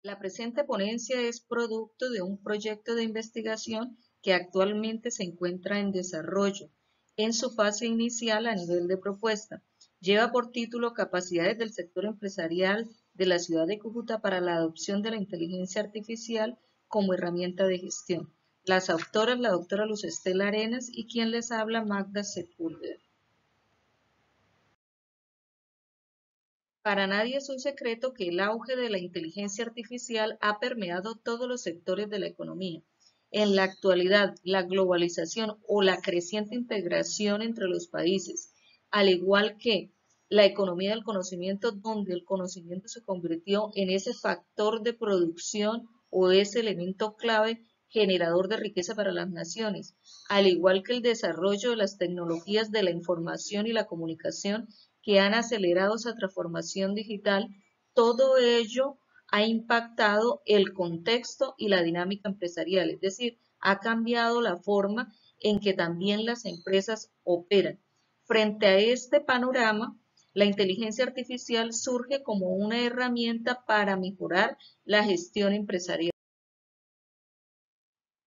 La presente ponencia es producto de un proyecto de investigación que actualmente se encuentra en desarrollo en su fase inicial a nivel de propuesta. Lleva por título Capacidades del sector empresarial de la ciudad de Cúcuta para la adopción de la inteligencia artificial como herramienta de gestión. Las autoras, la doctora Luz Estela Arenas y quien les habla, Magda Sepúlveda. Para nadie es un secreto que el auge de la inteligencia artificial ha permeado todos los sectores de la economía. En la actualidad, la globalización o la creciente integración entre los países, al igual que la economía del conocimiento, donde el conocimiento se convirtió en ese factor de producción o ese elemento clave generador de riqueza para las naciones, al igual que el desarrollo de las tecnologías de la información y la comunicación que han acelerado esa transformación digital, todo ello ha impactado el contexto y la dinámica empresarial, es decir, ha cambiado la forma en que también las empresas operan. Frente a este panorama, la inteligencia artificial surge como una herramienta para mejorar la gestión empresarial.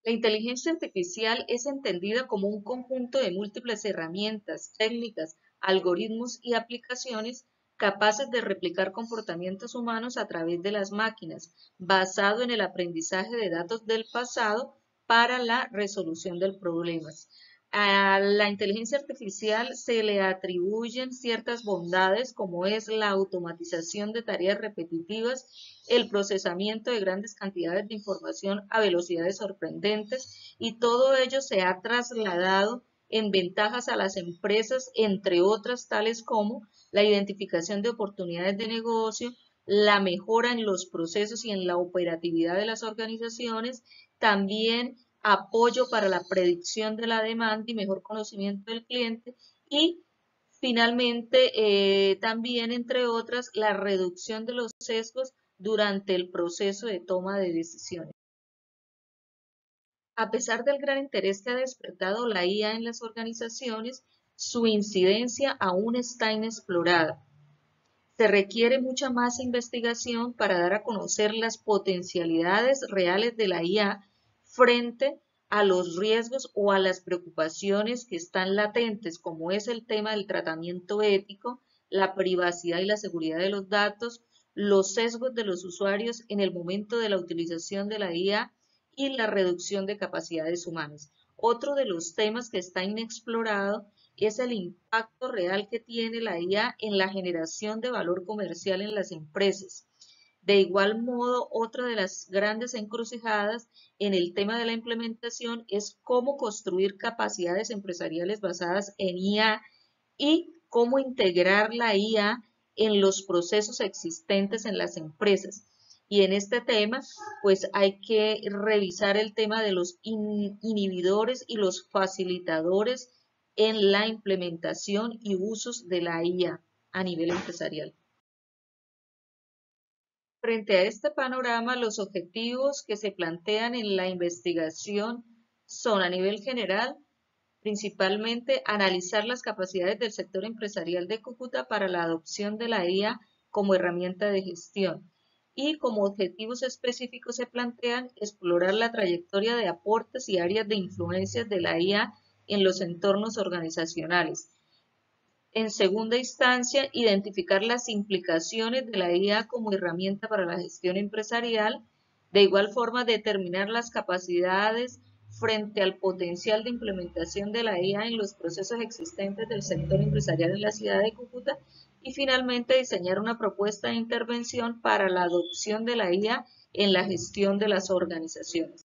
La inteligencia artificial es entendida como un conjunto de múltiples herramientas, técnicas, algoritmos y aplicaciones capaces de replicar comportamientos humanos a través de las máquinas, basado en el aprendizaje de datos del pasado para la resolución de problemas. A la inteligencia artificial se le atribuyen ciertas bondades como es la automatización de tareas repetitivas, el procesamiento de grandes cantidades de información a velocidades sorprendentes y todo ello se ha trasladado en ventajas a las empresas, entre otras tales como la identificación de oportunidades de negocio, la mejora en los procesos y en la operatividad de las organizaciones, también apoyo para la predicción de la demanda y mejor conocimiento del cliente y finalmente también entre otras la reducción de los sesgos durante el proceso de toma de decisiones. A pesar del gran interés que ha despertado la IA en las organizaciones, su incidencia aún está inexplorada. Se requiere mucha más investigación para dar a conocer las potencialidades reales de la IA frente a los riesgos o a las preocupaciones que están latentes, como es el tema del tratamiento ético, la privacidad y la seguridad de los datos, los sesgos de los usuarios en el momento de la utilización de la IA y la reducción de capacidades humanas. Otro de los temas que está inexplorado es el impacto real que tiene la IA en la generación de valor comercial en las empresas. De igual modo, otra de las grandes encrucijadas en el tema de la implementación es cómo construir capacidades empresariales basadas en IA y cómo integrar la IA en los procesos existentes en las empresas. Y en este tema, pues hay que revisar el tema de los inhibidores y los facilitadores en la implementación y usos de la IA a nivel empresarial. Frente a este panorama, los objetivos que se plantean en la investigación son, a nivel general, principalmente analizar las capacidades del sector empresarial de Cúcuta para la adopción de la IA como herramienta de gestión. Y como objetivos específicos se plantean explorar la trayectoria de aportes y áreas de influencias de la IA en los entornos organizacionales. En segunda instancia, identificar las implicaciones de la IA como herramienta para la gestión empresarial. De igual forma, determinar las capacidades frente al potencial de implementación de la IA en los procesos existentes del sector empresarial en la ciudad de Cúcuta. Y finalmente, diseñar una propuesta de intervención para la adopción de la IA en la gestión de las organizaciones.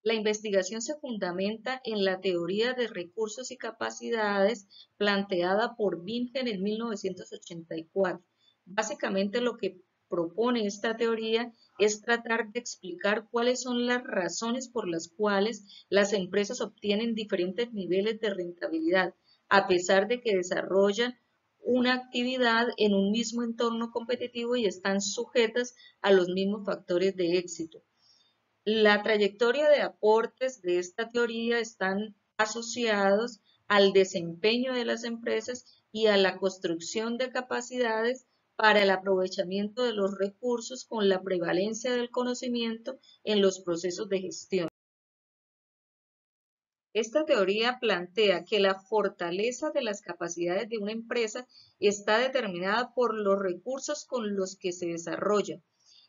La investigación se fundamenta en la teoría de recursos y capacidades planteada por Bingen en 1984. Básicamente lo que propone esta teoría es tratar de explicar cuáles son las razones por las cuales las empresas obtienen diferentes niveles de rentabilidad, a pesar de que desarrollan una actividad en un mismo entorno competitivo y están sujetas a los mismos factores de éxito. La trayectoria de aportes de esta teoría están asociados al desempeño de las empresas y a la construcción de capacidades para el aprovechamiento de los recursos con la prevalencia del conocimiento en los procesos de gestión. Esta teoría plantea que la fortaleza de las capacidades de una empresa está determinada por los recursos con los que se desarrolla.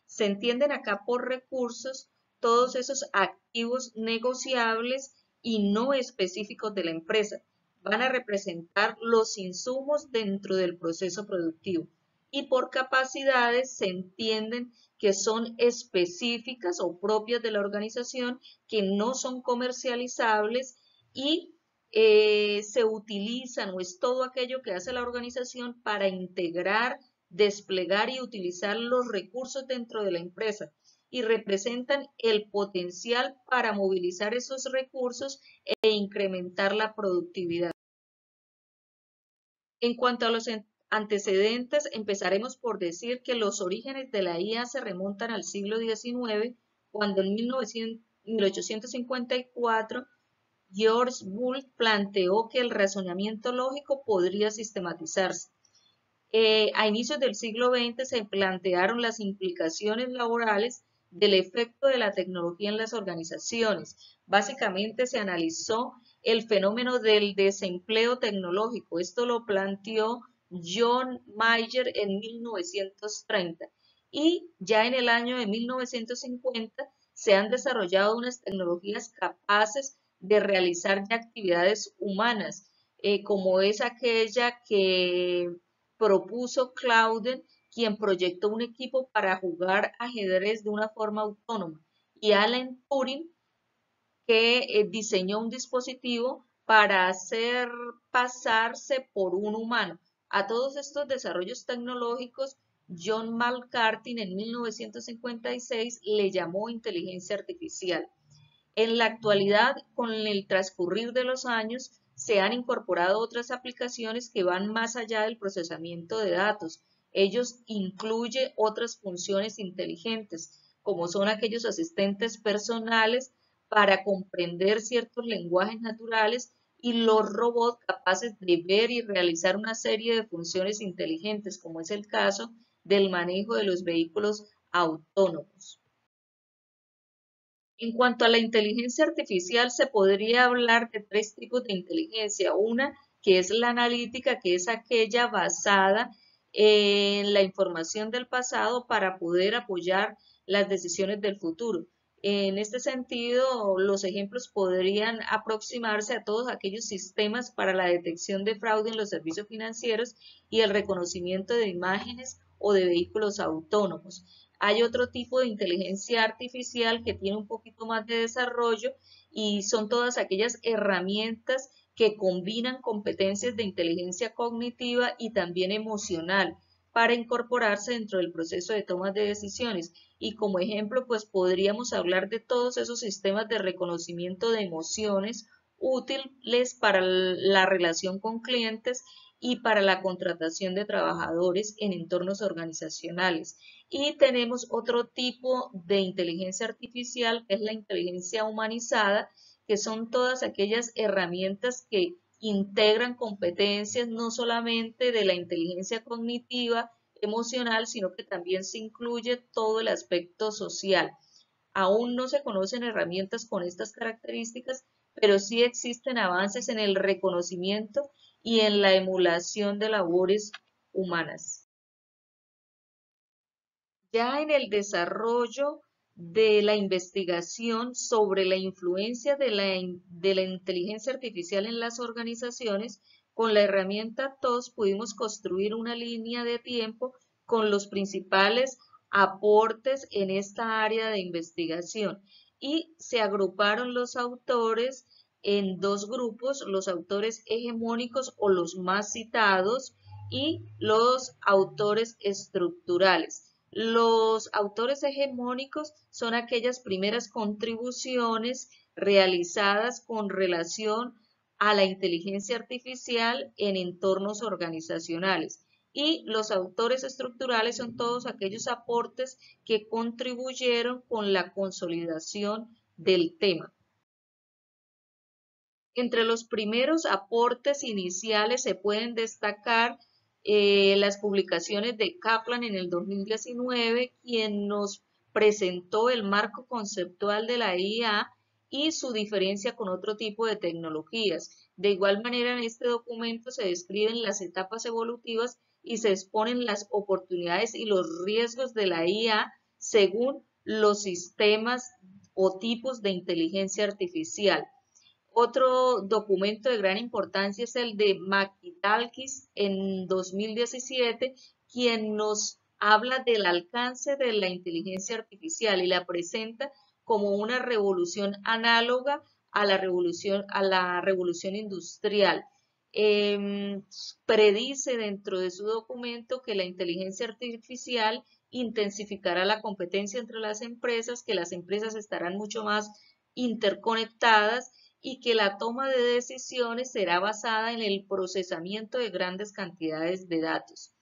Se entienden acá por recursos todos esos activos negociables y no específicos de la empresa. Van a representar los insumos dentro del proceso productivo. Y por capacidades se entienden que son específicas o propias de la organización, que no son comercializables y se utilizan o es todo aquello que hace la organización para integrar, desplegar y utilizar los recursos dentro de la empresa y representan el potencial para movilizar esos recursos e incrementar la productividad. En cuanto a los antecedentes, empezaremos por decir que los orígenes de la IA se remontan al siglo XIX, cuando en 1854 George Boole planteó que el razonamiento lógico podría sistematizarse. A inicios del siglo XX se plantearon las implicaciones laborales del efecto de la tecnología en las organizaciones. Básicamente se analizó el fenómeno del desempleo tecnológico. Esto lo planteó John Mayer en 1930. Y ya en el año de 1950 se han desarrollado unas tecnologías capaces de realizar ya actividades humanas, como es aquella que propuso Clauden, quien proyectó un equipo para jugar ajedrez de una forma autónoma, y Alan Turing, que diseñó un dispositivo para hacer pasarse por un humano. A todos estos desarrollos tecnológicos, John McCarthy en 1956 le llamó inteligencia artificial. En la actualidad, con el transcurrir de los años, se han incorporado otras aplicaciones que van más allá del procesamiento de datos. Ellos incluyen otras funciones inteligentes, como son aquellos asistentes personales para comprender ciertos lenguajes naturales y los robots capaces de ver y realizar una serie de funciones inteligentes, como es el caso del manejo de los vehículos autónomos. En cuanto a la inteligencia artificial, se podría hablar de tres tipos de inteligencia. Una que es la analítica, que es aquella basada en la información del pasado para poder apoyar las decisiones del futuro. En este sentido, los ejemplos podrían aproximarse a todos aquellos sistemas para la detección de fraude en los servicios financieros y el reconocimiento de imágenes o de vehículos autónomos. Hay otro tipo de inteligencia artificial que tiene un poquito más de desarrollo y son todas aquellas herramientas que combinan competencias de inteligencia cognitiva y también emocional para incorporarse dentro del proceso de toma de decisiones. Y como ejemplo, pues podríamos hablar de todos esos sistemas de reconocimiento de emociones útiles para la relación con clientes y para la contratación de trabajadores en entornos organizacionales. Y tenemos otro tipo de inteligencia artificial, que es la inteligencia humanizada, que son todas aquellas herramientas que integran competencias no solamente de la inteligencia cognitiva, emocional, sino que también se incluye todo el aspecto social. Aún no se conocen herramientas con estas características, pero sí existen avances en el reconocimiento y en la emulación de labores humanas. Ya en el desarrollo de la investigación sobre la influencia de la inteligencia artificial en las organizaciones, con la herramienta TOS pudimos construir una línea de tiempo con los principales aportes en esta área de investigación y se agruparon los autores en dos grupos, los autores hegemónicos o los más citados y los autores estructurales. Los autores hegemónicos son aquellas primeras contribuciones realizadas con relación a la inteligencia artificial en entornos organizacionales. Y los autores estructurales son todos aquellos aportes que contribuyeron con la consolidación del tema. Entre los primeros aportes iniciales se pueden destacar las publicaciones de Kaplan en el 2019, quien nos presentó el marco conceptual de la IA y su diferencia con otro tipo de tecnologías. De igual manera, en este documento se describen las etapas evolutivas y se exponen las oportunidades y los riesgos de la IA según los sistemas o tipos de inteligencia artificial. Otro documento de gran importancia es el de Makitalkis en 2017, quien nos habla del alcance de la inteligencia artificial y la presenta como una revolución análoga a la revolución industrial. Predice dentro de su documento que la inteligencia artificial intensificará la competencia entre las empresas, que las empresas estarán mucho más interconectadas y que la toma de decisiones será basada en el procesamiento de grandes cantidades de datos.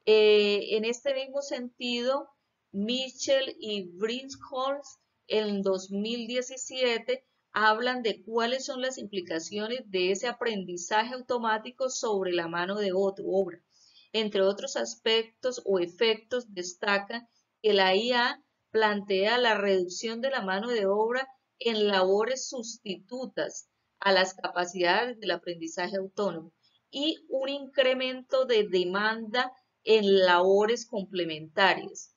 En este mismo sentido, Mitchell y Brinkholz en 2017 hablan de cuáles son las implicaciones de ese aprendizaje automático sobre la mano de obra. Entre otros aspectos o efectos, destacan que la IA plantea la reducción de la mano de obra en labores sustitutas a las capacidades del aprendizaje autónomo y un incremento de demanda en labores complementarias.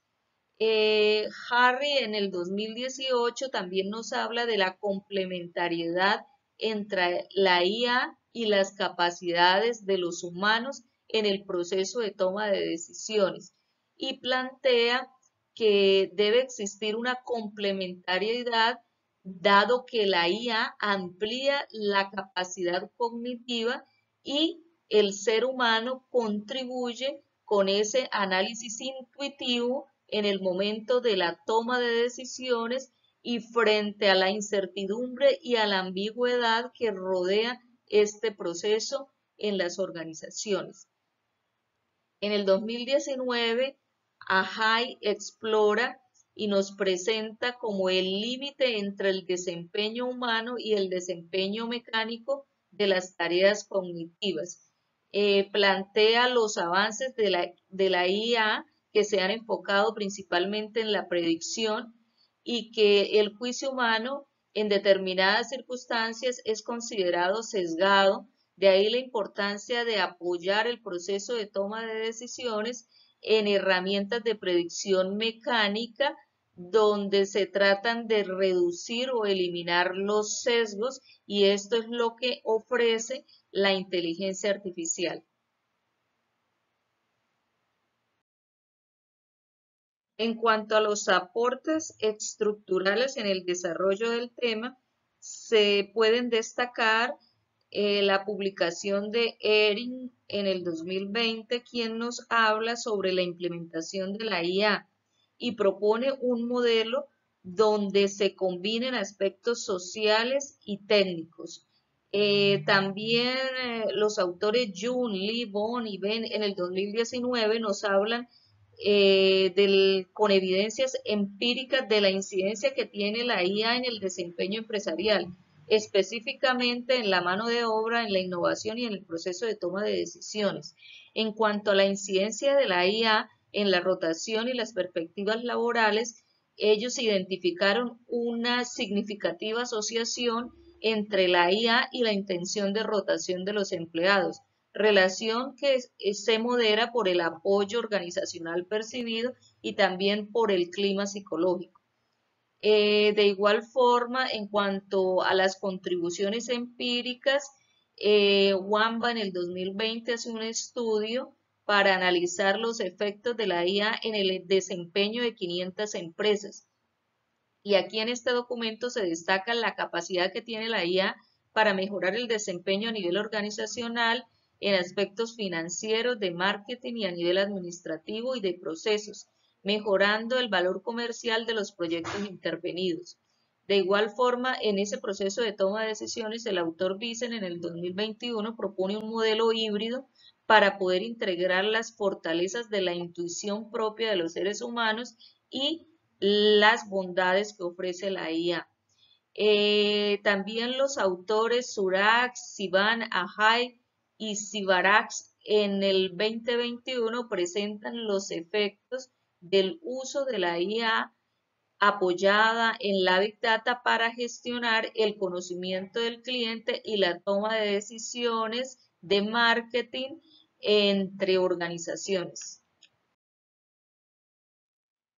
Harry en el 2018 también nos habla de la complementariedad entre la IA y las capacidades de los humanos en el proceso de toma de decisiones y plantea que debe existir una complementariedad dado que la IA amplía la capacidad cognitiva y el ser humano contribuye con ese análisis intuitivo en el momento de la toma de decisiones y frente a la incertidumbre y a la ambigüedad que rodea este proceso en las organizaciones. En el 2019, AHAI explora y nos presenta como el límite entre el desempeño humano y el desempeño mecánico de las tareas cognitivas. Plantea los avances de la IA que se han enfocado principalmente en la predicción y que el juicio humano en determinadas circunstancias es considerado sesgado. De ahí la importancia de apoyar el proceso de toma de decisiones en herramientas de predicción mecánica donde se tratan de reducir o eliminar los sesgos y esto es lo que ofrece la inteligencia artificial. En cuanto a los aportes estructurales en el desarrollo del tema, se pueden destacar la publicación de Ehring en el 2020, quien nos habla sobre la implementación de la IA y propone un modelo donde se combinen aspectos sociales y técnicos. También los autores Jun, Lee, Bond y Ben en el 2019 nos hablan con evidencias empíricas de la incidencia que tiene la IA en el desempeño empresarial, específicamente en la mano de obra, en la innovación y en el proceso de toma de decisiones. En cuanto a la incidencia de la IA en la rotación y las perspectivas laborales, ellos identificaron una significativa asociación entre la IA y la intención de rotación de los empleados, relación que se modera por el apoyo organizacional percibido y también por el clima psicológico. De igual forma, en cuanto a las contribuciones empíricas, Wamba en el 2020 hace un estudio para analizar los efectos de la IA en el desempeño de 500 empresas. Y aquí en este documento se destaca la capacidad que tiene la IA para mejorar el desempeño a nivel organizacional en aspectos financieros, de marketing y a nivel administrativo y de procesos, mejorando el valor comercial de los proyectos intervenidos. De igual forma, en ese proceso de toma de decisiones, el autor Bisen en el 2021 propone un modelo híbrido para poder integrar las fortalezas de la intuición propia de los seres humanos y las bondades que ofrece la IA. También los autores Surak, Sivan, Ahai y Sivarax en el 2021 presentan los efectos del uso de la IA apoyada en la Big Data para gestionar el conocimiento del cliente y la toma de decisiones de marketing entre organizaciones.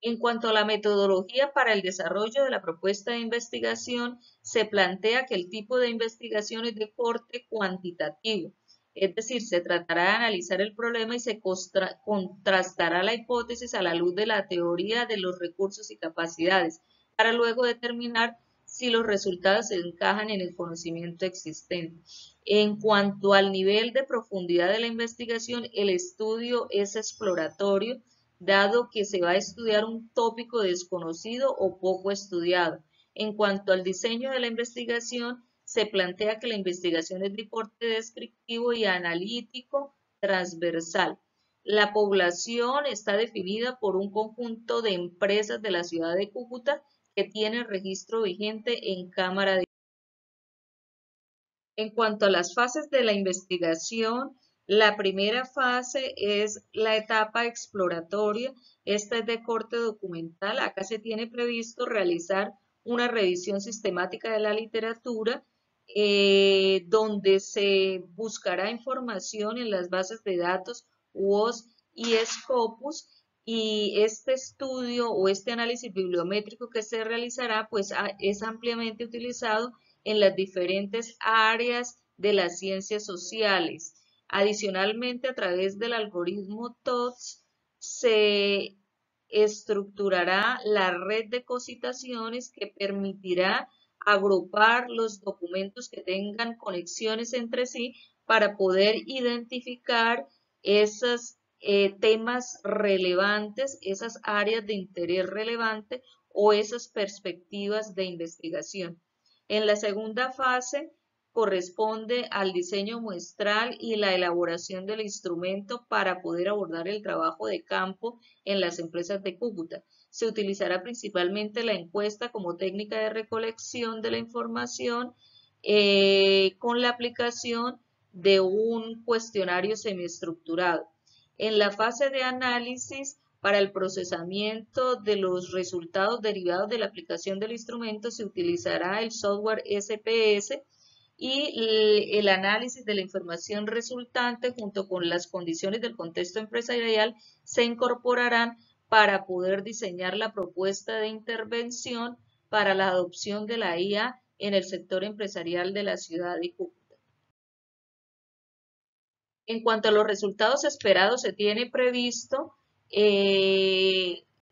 En cuanto a la metodología para el desarrollo de la propuesta de investigación, se plantea que el tipo de investigación es de corte cuantitativo, es decir, se tratará de analizar el problema y se contrastará la hipótesis a la luz de la teoría de los recursos y capacidades, para luego determinar si los resultados se encajan en el conocimiento existente. En cuanto al nivel de profundidad de la investigación, el estudio es exploratorio, dado que se va a estudiar un tópico desconocido o poco estudiado. En cuanto al diseño de la investigación, se plantea que la investigación es de corte descriptivo y analítico transversal. La población está definida por un conjunto de empresas de la ciudad de Cúcuta que tienen registro vigente en Cámara de. En cuanto a las fases de la investigación, la primera fase es la etapa exploratoria. Esta es de corte documental. Acá se tiene previsto realizar una revisión sistemática de la literatura, donde se buscará información en las bases de datos WOS y Scopus, y este estudio o este análisis bibliométrico que se realizará pues es ampliamente utilizado en las diferentes áreas de las ciencias sociales. Adicionalmente, a través del algoritmo TOTS se estructurará la red de cocitaciones que permitirá agrupar los documentos que tengan conexiones entre sí para poder identificar esos temas relevantes, esas áreas de interés relevante o esas perspectivas de investigación. En la segunda fase corresponde al diseño muestral y la elaboración del instrumento para poder abordar el trabajo de campo en las empresas de Cúcuta. Se utilizará principalmente la encuesta como técnica de recolección de la información, con la aplicación de un cuestionario semiestructurado. En la fase de análisis, para el procesamiento de los resultados derivados de la aplicación del instrumento, se utilizará el software SPS, y el análisis de la información resultante junto con las condiciones del contexto empresarial se incorporarán para poder diseñar la propuesta de intervención para la adopción de la IA en el sector empresarial de la ciudad de Cúcuta. En cuanto a los resultados esperados, se tiene previsto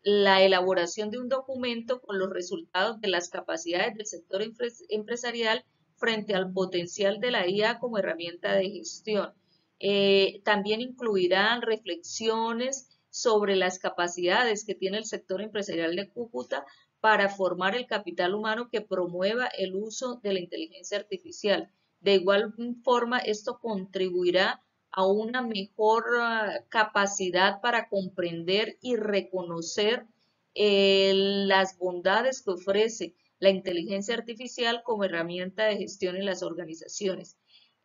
la elaboración de un documento con los resultados de las capacidades del sector empresarial frente al potencial de la IA como herramienta de gestión. También incluirán reflexiones sobre las capacidades que tiene el sector empresarial de Cúcuta para formar el capital humano que promueva el uso de la inteligencia artificial. De igual forma, esto contribuirá a una mejor capacidad para comprender y reconocer las bondades que ofrece la inteligencia artificial como herramienta de gestión en las organizaciones.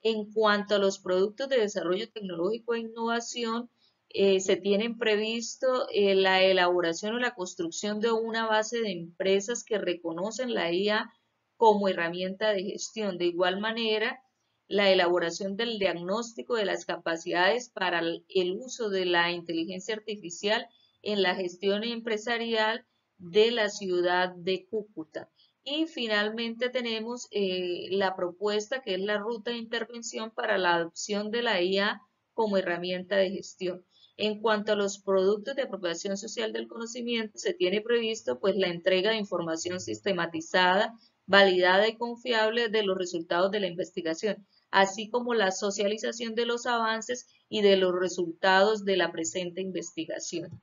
En cuanto a los productos de desarrollo tecnológico e innovación, se tienen previsto la elaboración o la construcción de una base de empresas que reconocen la IA como herramienta de gestión. De igual manera, la elaboración del diagnóstico de las capacidades para el uso de la inteligencia artificial en la gestión empresarial de la ciudad de Cúcuta. Y finalmente tenemos la propuesta que es la ruta de intervención para la adopción de la IA como herramienta de gestión. En cuanto a los productos de apropiación social del conocimiento, se tiene previsto pues la entrega de información sistematizada, validada y confiable de los resultados de la investigación, así como la socialización de los avances y de los resultados de la presente investigación.